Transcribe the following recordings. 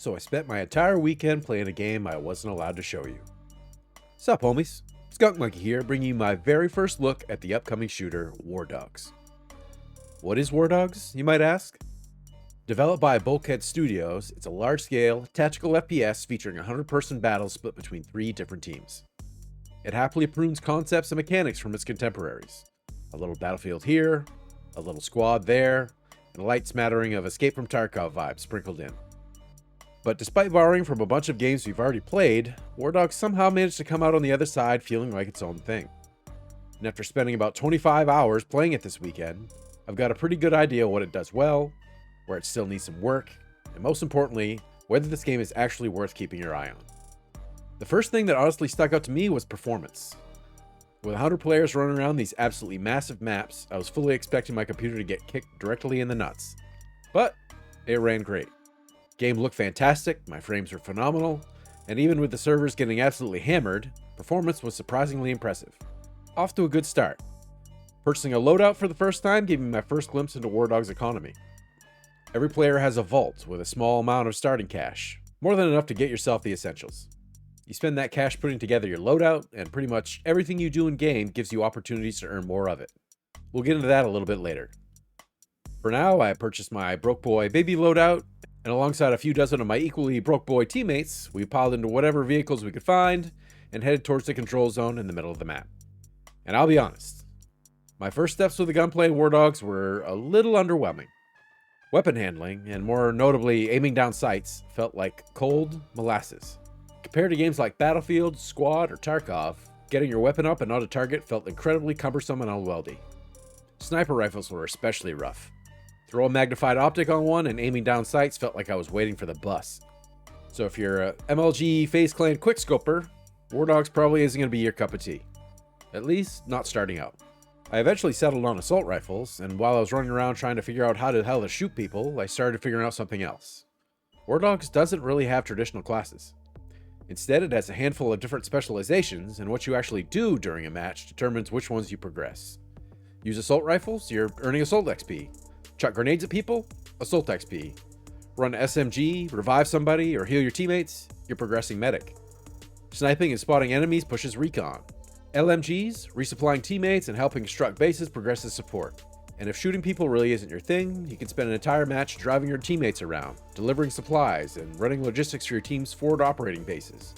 so I spent my entire weekend playing a game I wasn't allowed to show you. Sup, homies? SkunkMonkeY here, bringing you my very first look at the upcoming shooter, WARDOGS. What is WARDOGS, you might ask? Developed by Bulkhead Studios, it's a large-scale, tactical FPS featuring 100-person battles split between 3 different teams. It happily prunes concepts and mechanics from its contemporaries. A little battlefield here, a little squad there, and a light smattering of Escape from Tarkov vibes sprinkled in. But despite borrowing from a bunch of games we've already played, WARDOGS somehow managed to come out on the other side feeling like its own thing. And after spending about 25 hours playing it this weekend, I've got a pretty good idea what it does well, where it still needs some work, and most importantly, whether this game is actually worth keeping your eye on. The first thing that honestly stuck out to me was performance. With 100 players running around these absolutely massive maps, I was fully expecting my computer to get kicked directly in the nuts. But it ran great. Game looked fantastic, my frames were phenomenal, and even with the servers getting absolutely hammered, performance was surprisingly impressive. Off to a good start. Purchasing a loadout for the first time gave me my first glimpse into WARDOG's economy. Every player has a vault with a small amount of starting cash, more than enough to get yourself the essentials. You spend that cash putting together your loadout, and pretty much everything you do in game gives you opportunities to earn more of it. We'll get into that a little bit later. For now, I purchased my broke boy baby loadout, and alongside a few dozen of my equally broke boy teammates, we piled into whatever vehicles we could find and headed towards the control zone in the middle of the map. And I'll be honest, my first steps with the gunplay in WARDOGS were a little underwhelming. Weapon handling, and more notably aiming down sights, felt like cold molasses. Compared to games like Battlefield, Squad, or Tarkov, getting your weapon up and on a target felt incredibly cumbersome and unwieldy. Sniper rifles were especially rough. Throw a magnified optic on one and aiming down sights felt like I was waiting for the bus. So if you're a MLG FaZe Clan quickscoper, WARDOGS probably isn't going to be your cup of tea. At least, not starting out. I eventually settled on assault rifles, and while I was running around trying to figure out how the hell to shoot people, I started figuring out something else. WARDOGS doesn't really have traditional classes. Instead, it has a handful of different specializations, and what you actually do during a match determines which ones you progress. Use assault rifles, you're earning assault XP. Chuck grenades at people, assault XP. Run SMG, revive somebody, or heal your teammates, you're progressing medic. Sniping and spotting enemies pushes recon. LMGs, resupplying teammates and helping construct bases progresses support. And if shooting people really isn't your thing, you can spend an entire match driving your teammates around, delivering supplies, and running logistics for your team's forward operating bases.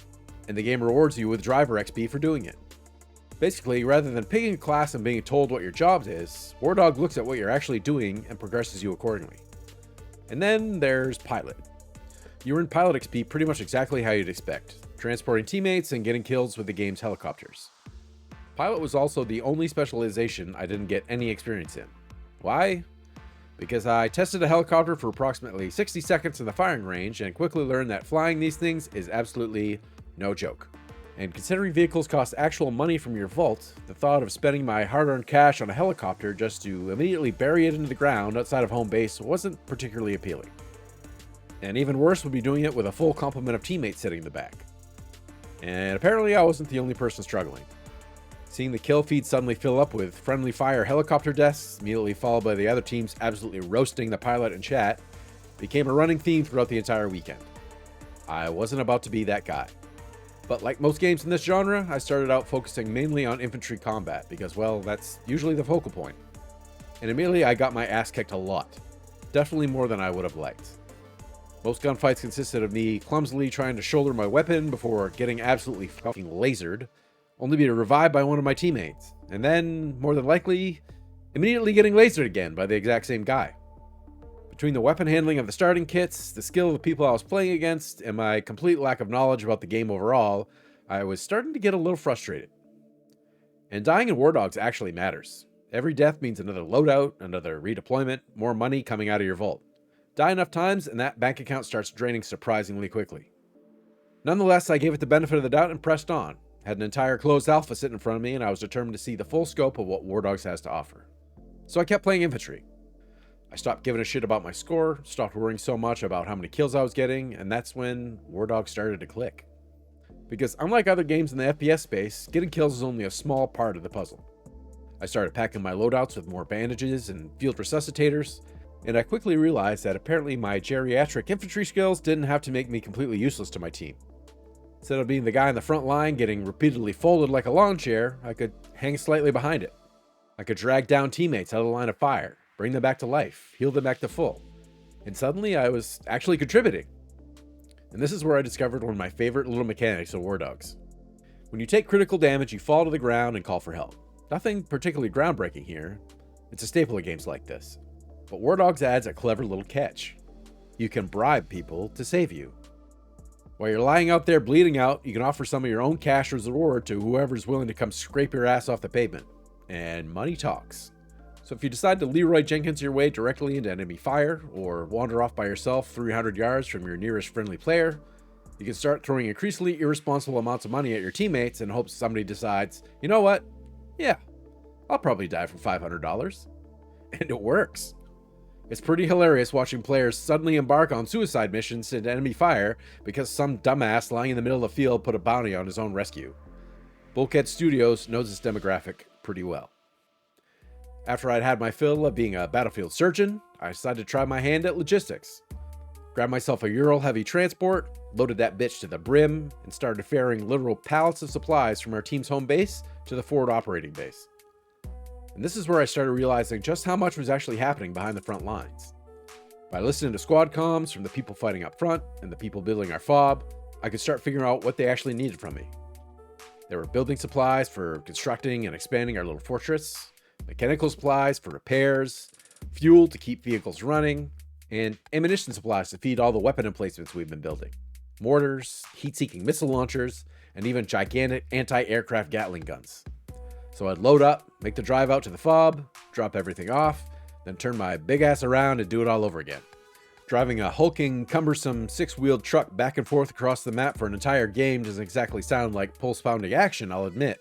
And the game rewards you with driver XP for doing it. Basically, rather than picking a class and being told what your job is, WARDOG looks at what you're actually doing and progresses you accordingly. And then there's Pilot. You earn Pilot XP pretty much exactly how you'd expect, transporting teammates and getting kills with the game's helicopters. Pilot was also the only specialization I didn't get any experience in. Why? Because I tested a helicopter for approximately 60 seconds in the firing range and quickly learned that flying these things is absolutely no joke. And considering vehicles cost actual money from your vault, the thought of spending my hard-earned cash on a helicopter just to immediately bury it into the ground outside of home base wasn't particularly appealing. And even worse would be doing it with a full complement of teammates sitting in the back. And apparently I wasn't the only person struggling. Seeing the kill feed suddenly fill up with friendly fire helicopter deaths, immediately followed by the other teams absolutely roasting the pilot in chat, became a running theme throughout the entire weekend. I wasn't about to be that guy. But like most games in this genre, I started out focusing mainly on infantry combat because, well, that's usually the focal point. And immediately I got my ass kicked a lot. Definitely more than I would have liked. Most gunfights consisted of me clumsily trying to shoulder my weapon before getting absolutely fucking lasered, only to be revived by one of my teammates, and then, more than likely, immediately getting lasered again by the exact same guy. Between the weapon handling of the starting kits, the skill of the people I was playing against, and my complete lack of knowledge about the game overall, I was starting to get a little frustrated. And dying in WARDOGS actually matters. Every death means another loadout, another redeployment, more money coming out of your vault. Die enough times, and that bank account starts draining surprisingly quickly. Nonetheless, I gave it the benefit of the doubt and pressed on. Had an entire closed alpha sitting in front of me, and I was determined to see the full scope of what WARDOGS has to offer. So I kept playing Infantry. I stopped giving a shit about my score, stopped worrying so much about how many kills I was getting, and that's when WARDOGS started to click. Because unlike other games in the FPS space, getting kills is only a small part of the puzzle. I started packing my loadouts with more bandages and field resuscitators, and I quickly realized that apparently my geriatric infantry skills didn't have to make me completely useless to my team. Instead of being the guy in the front line getting repeatedly folded like a lawn chair, I could hang slightly behind it. I could drag down teammates out of the line of fire, bring them back to life, heal them back to full. And suddenly I was actually contributing. And this is where I discovered one of my favorite little mechanics of WARDOGS. When you take critical damage, you fall to the ground and call for help. Nothing particularly groundbreaking here. It's a staple of games like this. But WARDOGS adds a clever little catch. You can bribe people to save you. While you're lying out there bleeding out, you can offer some of your own cash as a reward to whoever's willing to come scrape your ass off the pavement. And money talks. So if you decide to Leroy Jenkins your way directly into enemy fire, or wander off by yourself 300 yards from your nearest friendly player, you can start throwing increasingly irresponsible amounts of money at your teammates in hopes somebody decides, you know what? Yeah, I'll probably die for $500. And it works. It's pretty hilarious watching players suddenly embark on suicide missions into enemy fire because some dumbass lying in the middle of the field put a bounty on his own rescue. Bulkhead Studios knows this demographic pretty well. After I'd had my fill of being a battlefield surgeon, I decided to try my hand at logistics. Grabbed myself a Ural heavy transport, loaded that bitch to the brim, and started ferrying literal pallets of supplies from our team's home base to the forward operating base. And this is where I started realizing just how much was actually happening behind the front lines. By listening to squad comms from the people fighting up front and the people building our FOB, I could start figuring out what they actually needed from me. There were building supplies for constructing and expanding our little fortress, mechanical supplies for repairs, fuel to keep vehicles running, and ammunition supplies to feed all the weapon emplacements we've been building. Mortars, heat-seeking missile launchers, and even gigantic anti-aircraft Gatling guns. So I'd load up, make the drive out to the FOB, drop everything off, then turn my big ass around and do it all over again. Driving a hulking, cumbersome, six-wheeled truck back and forth across the map for an entire game doesn't exactly sound like pulse-pounding action, I'll admit.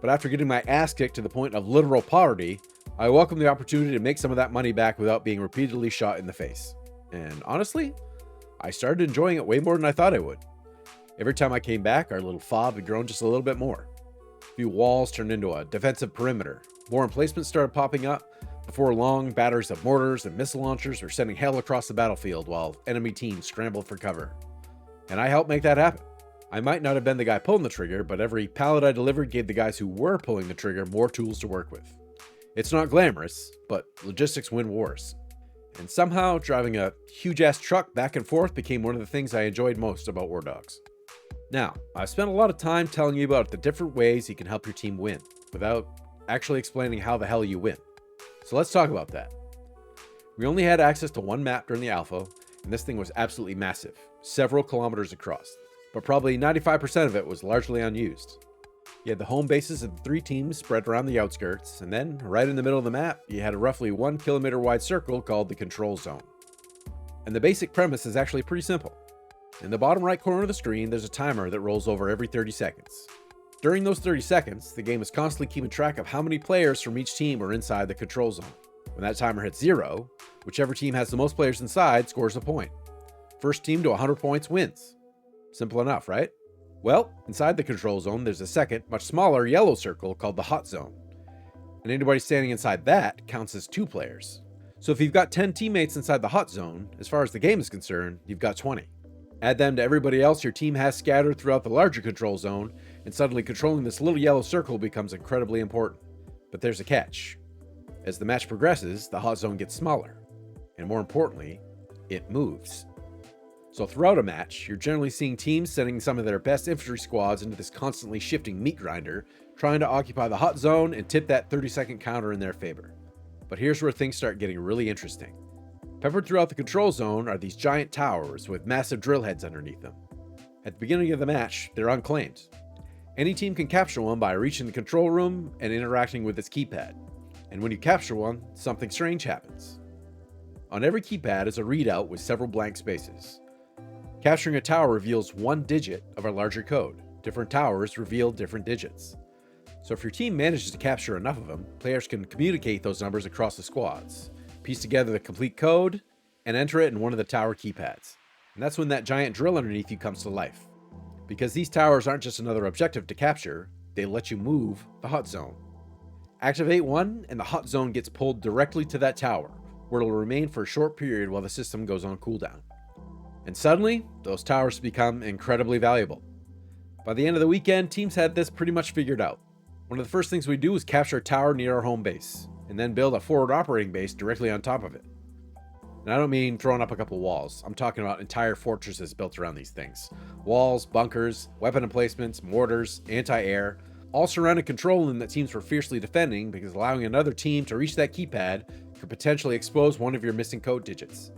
But after getting my ass kicked to the point of literal poverty, I welcomed the opportunity to make some of that money back without being repeatedly shot in the face. And honestly, I started enjoying it way more than I thought I would. Every time I came back, our little FOB had grown just a little bit more. A few walls turned into a defensive perimeter. More emplacements started popping up. Before long, batteries of mortars and missile launchers were sending hell across the battlefield while enemy teams scrambled for cover. And I helped make that happen. I might not have been the guy pulling the trigger, but every pallet I delivered gave the guys who were pulling the trigger more tools to work with. It's not glamorous, but logistics win wars. And somehow, driving a huge-ass truck back and forth became one of the things I enjoyed most about WARDOGS. Now, I've spent a lot of time telling you about the different ways you can help your team win, without actually explaining how the hell you win. So let's talk about that. We only had access to one map during the alpha, and this thing was absolutely massive, several kilometers across, but probably 95% of it was largely unused. You had the home bases of the three teams spread around the outskirts, and then, right in the middle of the map, you had a roughly 1 kilometer wide circle called the control zone. And the basic premise is actually pretty simple. In the bottom right corner of the screen, there's a timer that rolls over every 30 seconds. During those 30 seconds, the game is constantly keeping track of how many players from each team are inside the control zone. When that timer hits 0, whichever team has the most players inside scores a point. First team to 100 points wins. Simple enough, right? Well, inside the control zone, there's a second, much smaller yellow circle called the hot zone. And anybody standing inside that counts as 2 players. So if you've got 10 teammates inside the hot zone, as far as the game is concerned, you've got 20. Add them to everybody else your team has scattered throughout the larger control zone, and suddenly controlling this little yellow circle becomes incredibly important. But there's a catch. As the match progresses, the hot zone gets smaller. And more importantly, it moves. So throughout a match, you're generally seeing teams sending some of their best infantry squads into this constantly shifting meat grinder, trying to occupy the hot zone and tip that 30-second counter in their favor. But here's where things start getting really interesting. Peppered throughout the control zone are these giant towers with massive drill heads underneath them. At the beginning of the match, they're unclaimed. Any team can capture one by reaching the control room and interacting with its keypad. And when you capture one, something strange happens. On every keypad is a readout with several blank spaces. Capturing a tower reveals one digit of a larger code. Different towers reveal different digits. So if your team manages to capture enough of them, players can communicate those numbers across the squads, piece together the complete code, and enter it in one of the tower keypads. And that's when that giant drill underneath you comes to life. Because these towers aren't just another objective to capture, they let you move the hot zone. Activate one, and the hot zone gets pulled directly to that tower, where it'll remain for a short period while the system goes on cooldown. And suddenly, those towers become incredibly valuable. By the end of the weekend, teams had this pretty much figured out. One of the first things we do is capture a tower near our home base, and then build a forward operating base directly on top of it. And I don't mean throwing up a couple walls. I'm talking about entire fortresses built around these things. Walls, bunkers, weapon emplacements, mortars, anti-air, all surrounded controlling that teams were fiercely defending, because allowing another team to reach that keypad could potentially expose one of your missing code digits.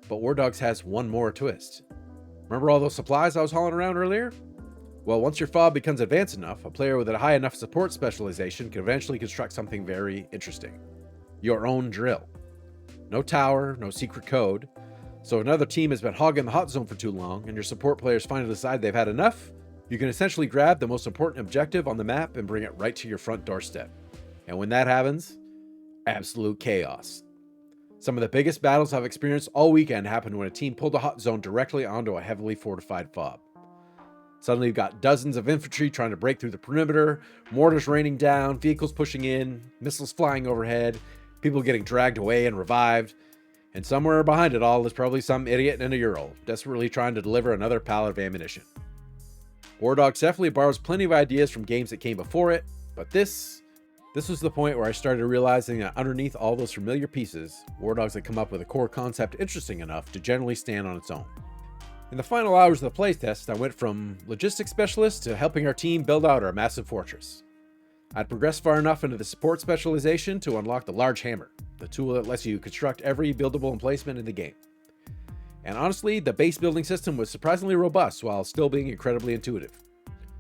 But WARDOGS has one more twist. Remember all those supplies I was hauling around earlier? Well, once your fob becomes advanced enough, a player with a high enough support specialization can eventually construct something very interesting. Your own drill. No tower, no secret code. So if another team has been hogging the hot zone for too long, and your support players finally decide they've had enough, you can essentially grab the most important objective on the map and bring it right to your front doorstep. And when that happens, absolute chaos. Some of the biggest battles I've experienced all weekend happened when a team pulled a hot zone directly onto a heavily fortified fob. Suddenly you've got dozens of infantry trying to break through the perimeter, mortars raining down, vehicles pushing in, missiles flying overhead, people getting dragged away and revived, and somewhere behind it all is probably some idiot in a Ural, desperately trying to deliver another pallet of ammunition. WARDOGS definitely borrows plenty of ideas from games that came before it, but this was the point where I started realizing that underneath all those familiar pieces, WARDOGS had come up with a core concept interesting enough to generally stand on its own. In the final hours of the playtest, I went from logistics specialist to helping our team build out our massive fortress. I'd progressed far enough into the support specialization to unlock the large hammer, the tool that lets you construct every buildable emplacement in the game. And honestly, the base building system was surprisingly robust while still being incredibly intuitive.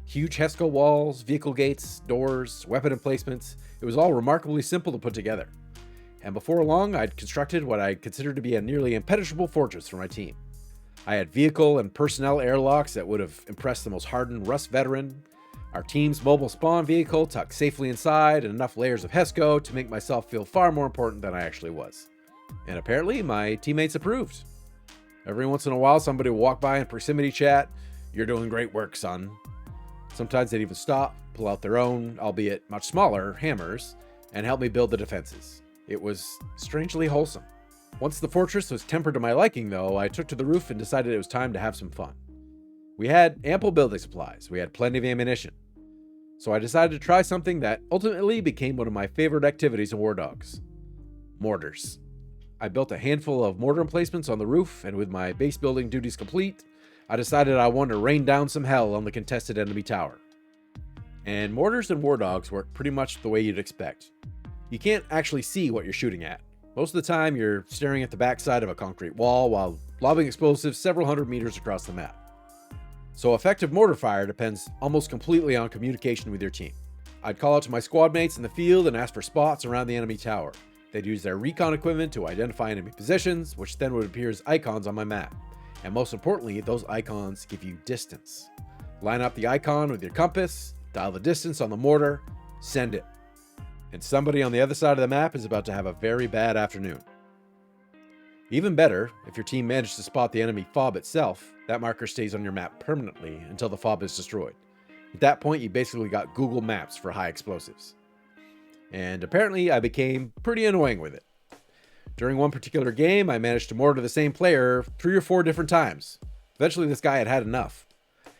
Huge HESCO walls, vehicle gates, doors, weapon emplacements, it was all remarkably simple to put together. And before long, I'd constructed what I considered to be a nearly impenetrable fortress for my team. I had vehicle and personnel airlocks that would have impressed the most hardened Rust veteran, our team's mobile spawn vehicle tucked safely inside, and enough layers of HESCO to make myself feel far more important than I actually was. And apparently, my teammates approved. Every once in a while, somebody would walk by in proximity chat, "You're doing great work, son." Sometimes they'd even stop, pull out their own, albeit much smaller, hammers, and help me build the defenses. It was strangely wholesome. Once the fortress was tempered to my liking, though, I took to the roof and decided it was time to have some fun. We had ample building supplies, we had plenty of ammunition. So I decided to try something that ultimately became one of my favorite activities in WARDOGS: mortars. I built a handful of mortar emplacements on the roof, and with my base building duties complete, I decided I wanted to rain down some hell on the contested enemy tower. And mortars and WARDOGS work pretty much the way you'd expect. You can't actually see what you're shooting at. Most of the time, you're staring at the backside of a concrete wall while lobbing explosives several hundred meters across the map. So effective mortar fire depends almost completely on communication with your team. I'd call out to my squad mates in the field and ask for spots around the enemy tower. They'd use their recon equipment to identify enemy positions, which then would appear as icons on my map. And most importantly, those icons give you distance. Line up the icon with your compass, dial the distance on the mortar, send it. And somebody on the other side of the map is about to have a very bad afternoon. Even better, if your team managed to spot the enemy fob itself, that marker stays on your map permanently until the fob is destroyed. At that point, you basically got Google Maps for high explosives. And apparently, I became pretty annoying with it. During one particular game, I managed to mortar the same player 3 or 4 different times. Eventually, this guy had had enough.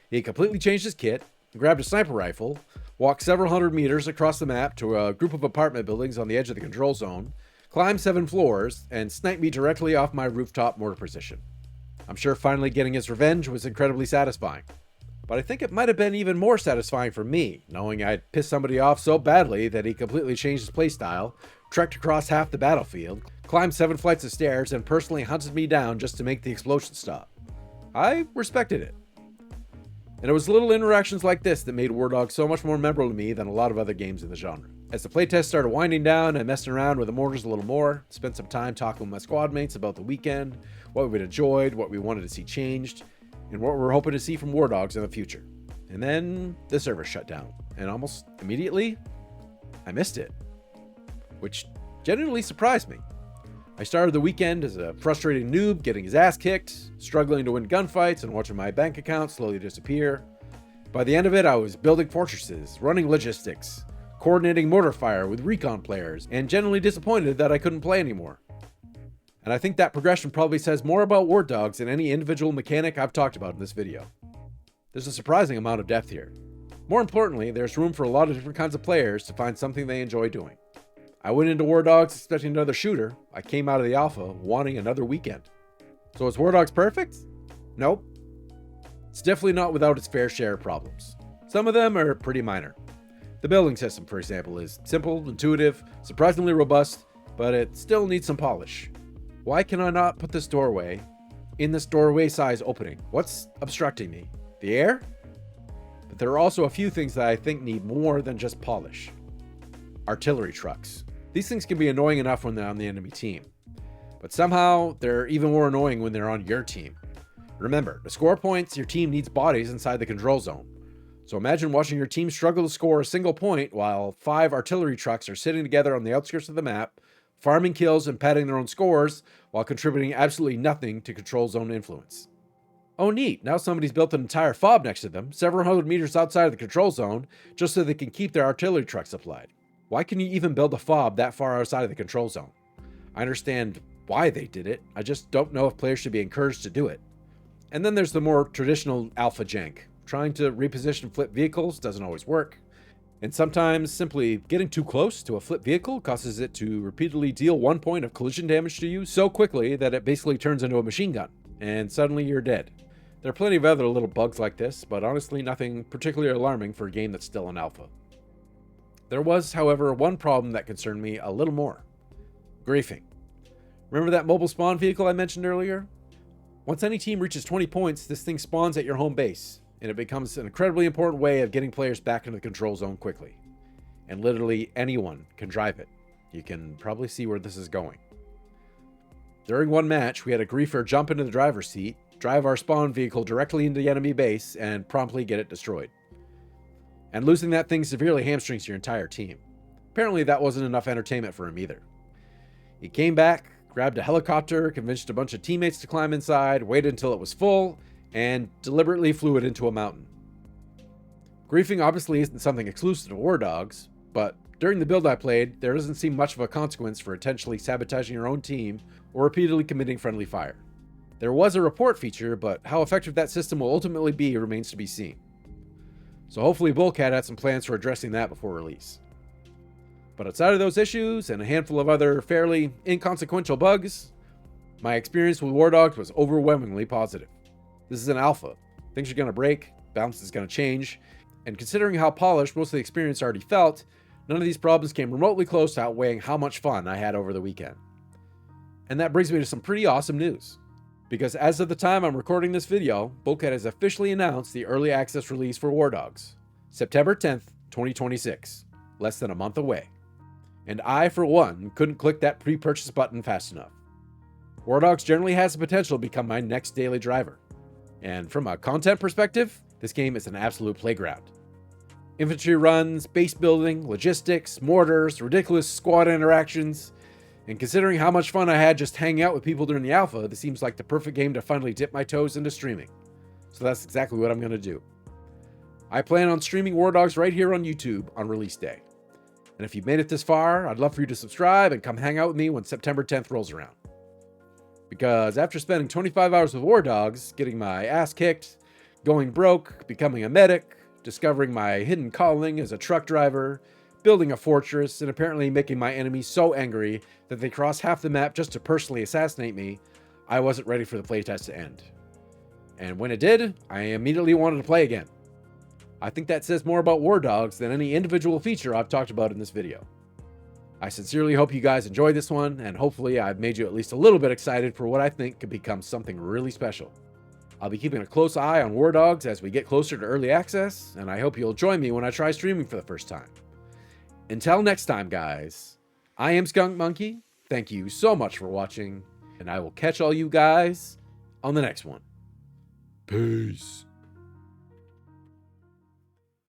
He completely changed his kit, grabbed a sniper rifle, walked several hundred meters across the map to a group of apartment buildings on the edge of the control zone, climbed 7 floors, and sniped me directly off my rooftop mortar position. I'm sure finally getting his revenge was incredibly satisfying. But I think it might have been even more satisfying for me, knowing I'd pissed somebody off so badly that he completely changed his playstyle, trekked across half the battlefield, climbed 7 flights of stairs, and personally hunted me down just to make the explosion stop. I respected it. And it was little interactions like this that made WARDOGS so much more memorable to me than a lot of other games in the genre. As the playtest started winding down, I messed around with the mortars a little more, spent some time talking with my squad mates about the weekend, what we'd enjoyed, what we wanted to see changed, and what we're hoping to see from WARDOGS in the future. And then the server shut down, and almost immediately, I missed it, which genuinely surprised me. I started the weekend as a frustrated noob getting his ass kicked, struggling to win gunfights, and watching my bank account slowly disappear. By the end of it, I was building fortresses, running logistics, coordinating mortar fire with recon players, and genuinely disappointed that I couldn't play anymore. And I think that progression probably says more about WARDOGS than any individual mechanic I've talked about in this video. There's a surprising amount of depth here. More importantly, there's room for a lot of different kinds of players to find something they enjoy doing. I went into WARDOGS expecting another shooter. I came out of the alpha wanting another weekend. So is WARDOGS perfect? Nope. It's definitely not without its fair share of problems. Some of them are pretty minor. The building system, for example, is simple, intuitive, surprisingly robust, but it still needs some polish. Why can I not put this doorway in this doorway size opening? What's obstructing me? The air? But there are also a few things that I think need more than just polish. Artillery trucks. These things can be annoying enough when they're on the enemy team, but somehow they're even more annoying when they're on your team. Remember, to score points, your team needs bodies inside the control zone. So imagine watching your team struggle to score a single point while 5 artillery trucks are sitting together on the outskirts of the map, farming kills and padding their own scores while contributing absolutely nothing to control zone influence. Oh neat, now somebody's built an entire fob next to them, several hundred meters outside of the control zone, just so they can keep their artillery trucks supplied. Why can you even build a fob that far outside of the control zone? I understand why they did it, I just don't know if players should be encouraged to do it. And then there's the more traditional alpha jank. Trying to reposition flipped vehicles doesn't always work. And sometimes simply getting too close to a flipped vehicle causes it to repeatedly deal 1 point of collision damage to you so quickly that it basically turns into a machine gun, and suddenly you're dead. There are plenty of other little bugs like this, but honestly nothing particularly alarming for a game that's still in alpha. There was, however, one problem that concerned me a little more. Griefing. Remember that mobile spawn vehicle I mentioned earlier? Once any team reaches 20 points, this thing spawns at your home base, and it becomes an incredibly important way of getting players back into the control zone quickly. And literally anyone can drive it. You can probably see where this is going. During one match, we had a griefer jump into the driver's seat, drive our spawn vehicle directly into the enemy base, and promptly get it destroyed. And losing that thing severely hamstrings your entire team. Apparently that wasn't enough entertainment for him either. He came back, grabbed a helicopter, convinced a bunch of teammates to climb inside, waited until it was full, and deliberately flew it into a mountain. Griefing obviously isn't something exclusive to WARDOGS, but during the build I played, there doesn't seem much of a consequence for intentionally sabotaging your own team or repeatedly committing friendly fire. There was a report feature, but how effective that system will ultimately be remains to be seen. So hopefully Bullcat had some plans for addressing that before release. But outside of those issues and a handful of other fairly inconsequential bugs, my experience with WARDOGS was overwhelmingly positive. This is an alpha. Things are going to break, balance is going to change, and considering how polished most of the experience already felt, none of these problems came remotely close to outweighing how much fun I had over the weekend. And that brings me to some pretty awesome news. Because as of the time I'm recording this video, Bullcat has officially announced the early access release for WARDOGS, September 10th, 2026, less than a month away. And I, for one, couldn't click that pre-purchase button fast enough. WARDOGS generally has the potential to become my next daily driver. And from a content perspective, this game is an absolute playground. Infantry runs, base building, logistics, mortars, ridiculous squad interactions, and considering how much fun I had just hanging out with people during the alpha, this seems like the perfect game to finally dip my toes into streaming. So that's exactly what I'm going to do. I plan on streaming WARDOGS right here on YouTube on release day. And if you've made it this far, I'd love for you to subscribe and come hang out with me when September 10th rolls around. Because after spending 25 hours with WARDOGS, getting my ass kicked, going broke, becoming a medic, discovering my hidden calling as a truck driver, building a fortress, and apparently making my enemies so angry that they cross half the map just to personally assassinate me, I wasn't ready for the playtest to end. And when it did, I immediately wanted to play again. I think that says more about WARDOGS than any individual feature I've talked about in this video. I sincerely hope you guys enjoyed this one, and hopefully I've made you at least a little bit excited for what I think could become something really special. I'll be keeping a close eye on WARDOGS as we get closer to early access, and I hope you'll join me when I try streaming for the first time. Until next time, guys, I am SkunkMonkeY, thank you so much for watching, and I will catch all you guys on the next one. Peace.